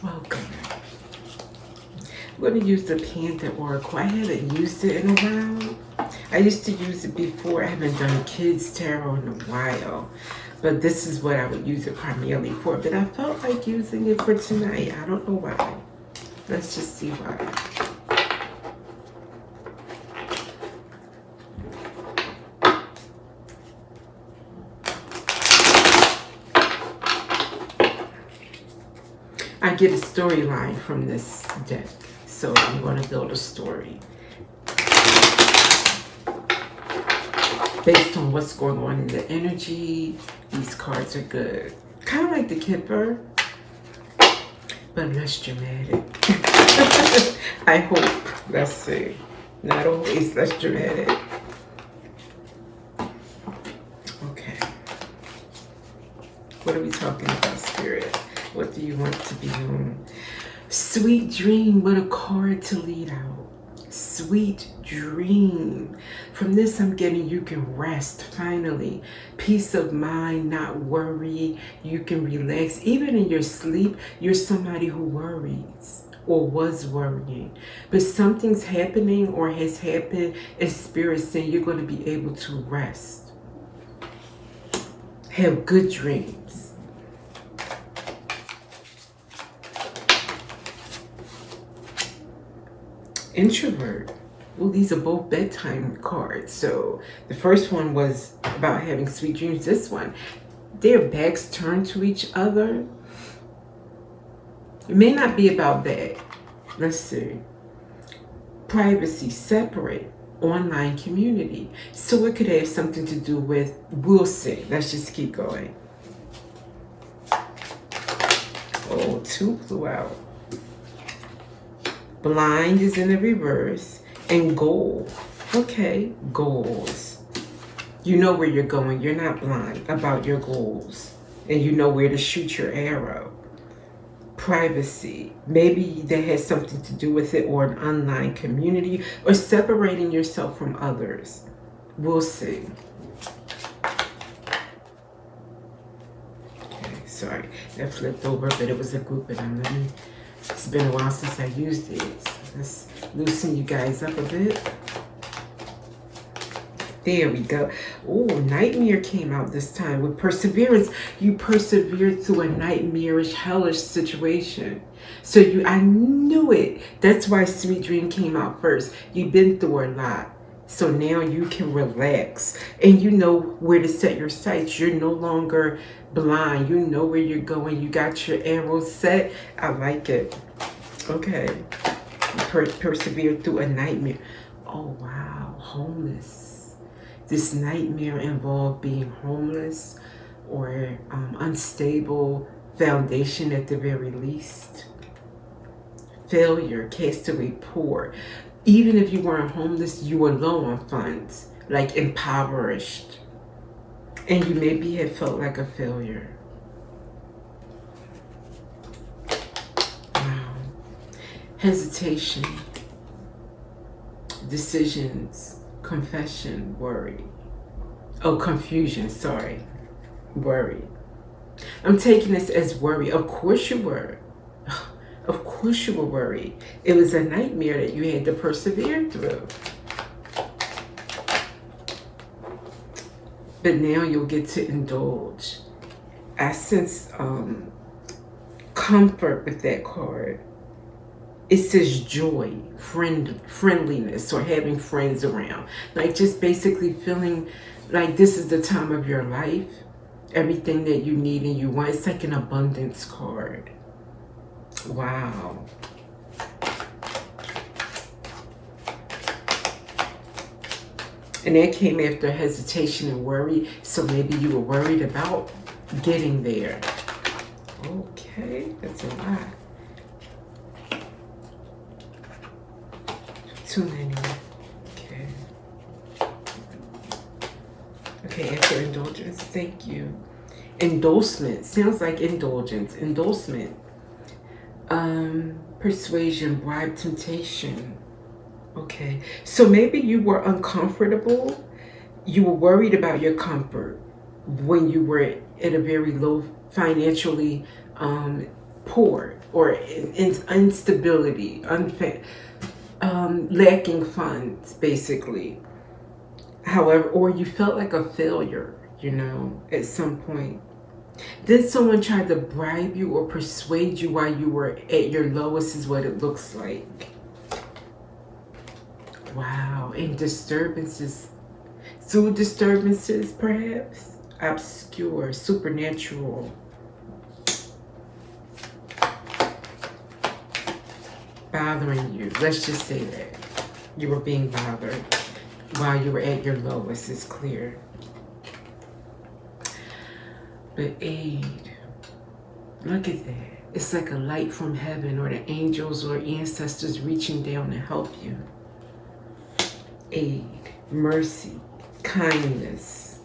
welcome. I'm going to use the Panda Oracle. I haven't used it in a while. I used to use it before. I haven't done Kids Tarot in a while. But this is what I would use it primarily for. But I felt like using it for tonight. I don't know why. Let's just see why. I get a storyline from this deck, so I'm going to build a story based on what's going on in the energy. These cards are good, kind of like the Kipper, but less dramatic. I hope. Let's see. Not always less dramatic. Okay. What are we talking about, Spirit? What do you want to be on? Sweet dream. What a card to lead out. Sweet dream. From this, I'm getting you can rest finally. Peace of mind, not worry. You can relax. Even in your sleep, you're somebody who worries or was worrying. But something's happening or has happened, and Spirit saying you're going to be able to rest. Have good dreams. Introvert. Well, these are both bedtime cards. So the first one was about having sweet dreams. This one, their backs turned to each other. It may not be about that. Let's see. Privacy, separate, online community. So it could have something to do with, we'll see. Let's just keep going. Oh, 2 flew out. Blind is in the reverse. And goal. Okay, goals. You know where you're going. You're not blind about your goals. And you know where to shoot your arrow. Privacy. Maybe that has something to do with it, or an online community, or separating yourself from others. We'll see. Okay, sorry. That flipped over, but it was a group of them. It's been a while since I used these. Let's loosen you guys up a bit. There we go. Oh, nightmare came out this time. With perseverance, you persevered through a nightmarish, hellish situation. So I knew it. That's why Sweet Dream came out first. You've been through a lot. So now you can relax. And you know where to set your sights. You're no longer blind. You know where you're going. You got your arrows set. I like it. Okay. Persevered through a nightmare. Oh, wow. Homeless. This nightmare involved being homeless or unstable foundation at the very least. Failure, castaway, poor. Even if you weren't homeless, you were low on funds, like impoverished. And you maybe have felt like a failure. Wow. Hesitation, decisions, confession, worry. Oh, confusion, sorry. Worry. I'm taking this as worry. Of course you were. Of course you were worried. It was a nightmare that you had to persevere through. But now you'll get to indulge. I sense comfort with that card. It says joy, friendliness, or having friends around. Like just basically feeling like this is the time of your life. Everything that you need and you want. It's like an abundance card. Wow. And that came after hesitation and worry. So maybe you were worried about getting there. Okay, that's a lot. 290. Okay. Okay, after indulgence, thank you. Endorsement. Sounds like indulgence. Endorsement. Persuasion, bribe, temptation. Okay, so maybe you were uncomfortable. You were worried about your comfort when you were at a very low, financially poor. or instability, lacking funds, basically. However, or you felt like a failure, you know, at some point. Then someone tried to bribe you or persuade you while you were at your lowest, is what it looks like. Wow. And disturbances, through disturbances, perhaps, obscure, supernatural, bothering you. Let's just say that you were being bothered while you were at your lowest, is clear. But aid, look at that. It's like a light from heaven, or the angels or ancestors reaching down to help you. Aid, mercy, kindness.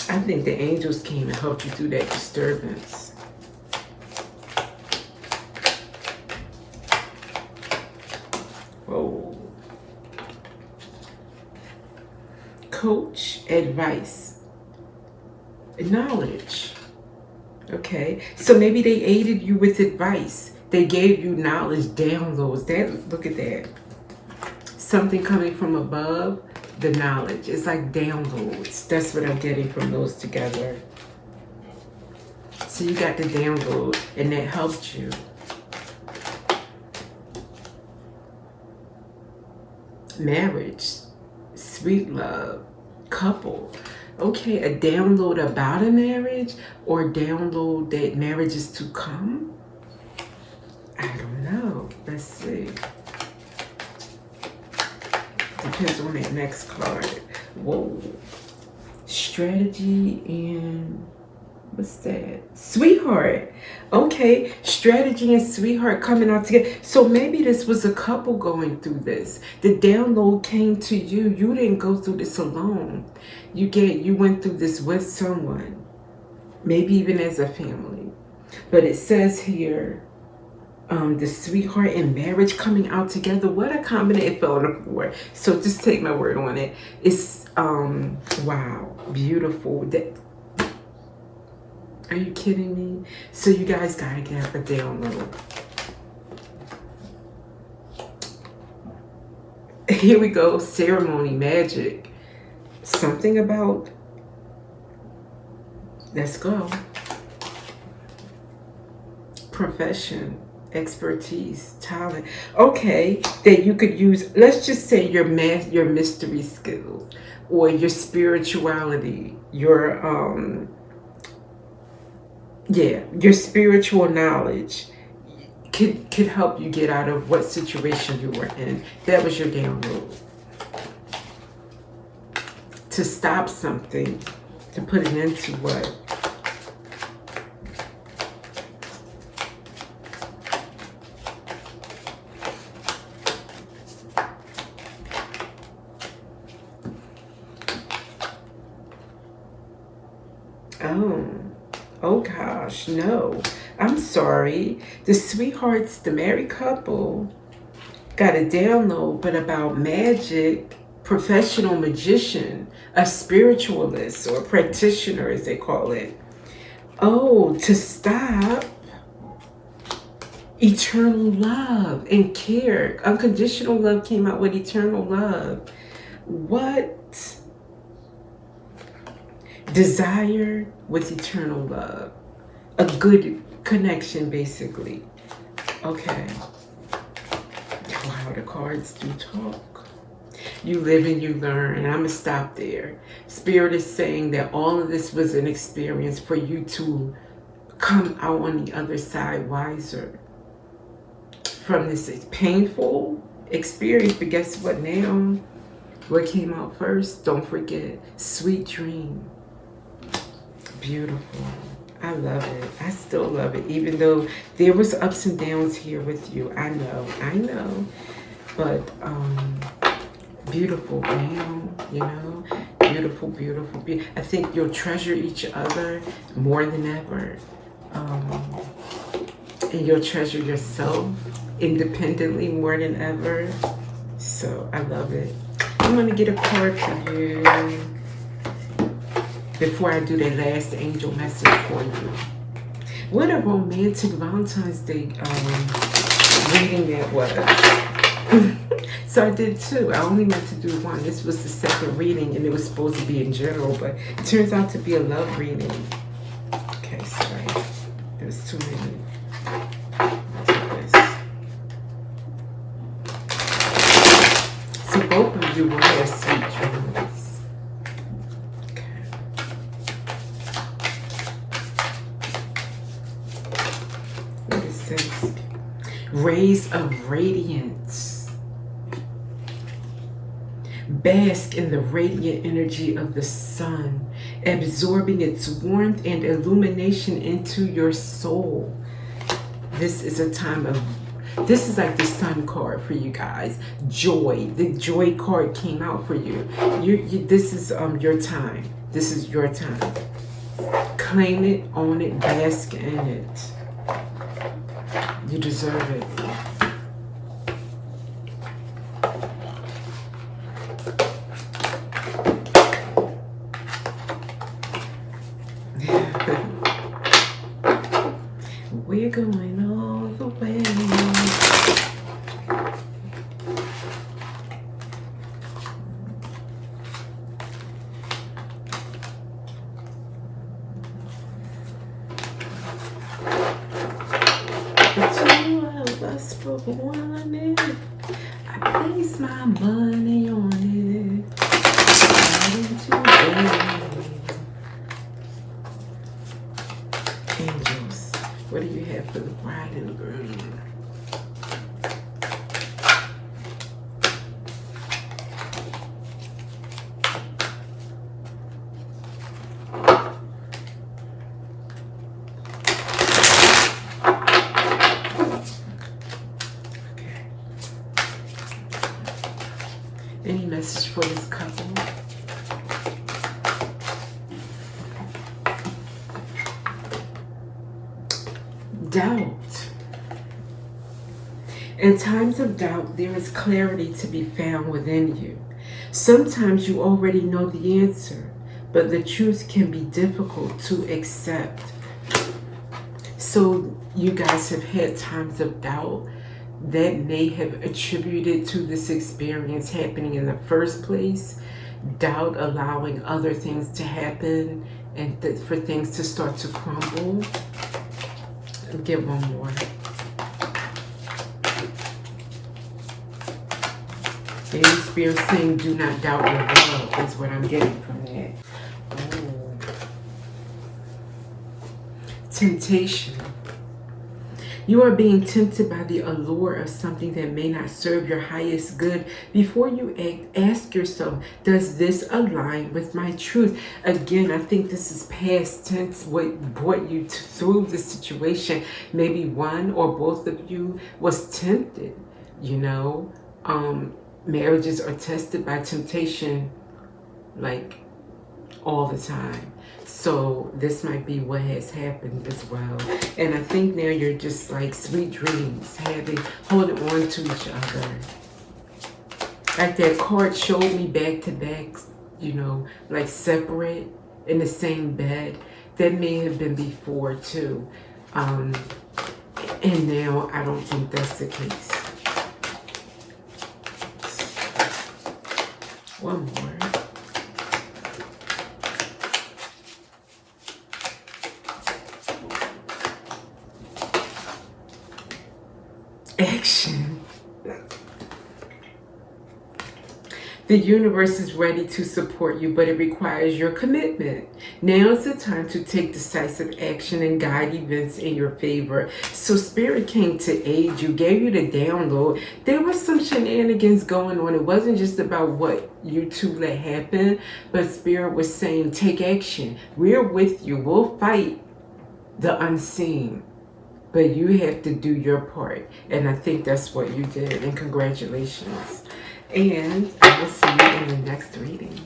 I think the angels came and helped you through that disturbance. Whoa. Coach, advice, knowledge. Okay, so maybe they aided you with advice. They gave you knowledge, downloads. That, look at that. Something coming from above, the knowledge. It's like downloads. That's what I'm getting from those together. So you got the download, and that helped you. Marriage, sweet love, couple. Okay, a download about a marriage, or download that marriage is to come? I don't know. Let's see. Depends on that next card. Whoa. Strategy and what's that? Sweetheart. Okay, strategy and sweetheart coming out together. So maybe this was a couple going through this. The download came to you. You didn't go through this alone. You went through this with someone. Maybe even as a family. But it says here, the sweetheart and marriage coming out together. What a combination. It fell on the floor. So just take my word on it. It's wow, beautiful. That, are you kidding me? So you guys gotta get a download. Here we go. Ceremony, magic. Something about, let's go. Profession, expertise, talent. Okay, that you could use, let's just say your mystery skills, or your spirituality, your your spiritual knowledge could help you get out of what situation you were in. That was your download. To stop something, to put it into what? Oh gosh, no. I'm sorry. The sweethearts, the married couple, got a download, but about magic, professional magician, a spiritualist or practitioner, as they call it. Oh, to stop eternal love and care. Unconditional love came out with eternal love. What? Desire with eternal love. A good connection, basically. Okay. Wow, the cards do talk. You live and you learn, and I'm going to stop there. Spirit is saying that all of this was an experience for you to come out on the other side wiser from this painful experience. But guess what now? What came out first? Don't forget, sweet dream. Beautiful. I love it. I still love it, even though there was ups and downs here with you. I know. But beautiful now, you know, beautiful. I think you'll treasure each other more than ever. And you'll treasure yourself independently more than ever. So I love it. I'm going to get a card for you. before I do that last angel message for you. What a romantic Valentine's Day reading that was. So I did two. I only meant to do one. This was the second reading, and it was supposed to be in general, but it turns out to be a love reading. Okay, sorry. There's too many. So both of you will have sweet dreams. Okay. What is this? Rays of radiance. Bask in the radiant energy of the sun, absorbing its warmth and illumination into your soul. This is a time of, this is like the sun card for you guys. Joy. The joy card came out for you. This is your time. This is your time. Claim it, own it, bask in it. You deserve it. We're going all the way. The two of us were wanted. I place my money on it. Angels, what do you have for the bride and the groom? Okay. Any message for this couple? Doubt. In times of doubt, there is clarity to be found within you. Sometimes you already know the answer, but the truth can be difficult to accept. So you guys have had times of doubt that may have attributed to this experience happening in the first place. Doubt allowing other things to happen and for things to start to crumble. Get one more. Any spirit saying, do not doubt your love, is what I'm getting from that. Oh. Temptation. You are being tempted by the allure of something that may not serve your highest good. Before you act, ask yourself, does this align with my truth? Again, I think this is past tense, what brought you through the situation. Maybe one or both of you was tempted, you know. Marriages are tested by temptation, like, all the time. So this might be what has happened as well. And I think now you're just like sweet dreams, holding on to each other. Like that card showed me back to back, you know, like separate in the same bed. That may have been before too. And now I don't think that's the case. One more. Action. The universe is ready to support you, but it requires your commitment. Now is the time to take decisive action and guide events in your favor. So Spirit came to aid you, gave you the download. There was some shenanigans going on. It wasn't just about what you two let happen, but Spirit was saying, take action. We're with you. We'll fight the unseen. But you have to do your part. And I think that's what you did. And congratulations. And I will see you in the next reading.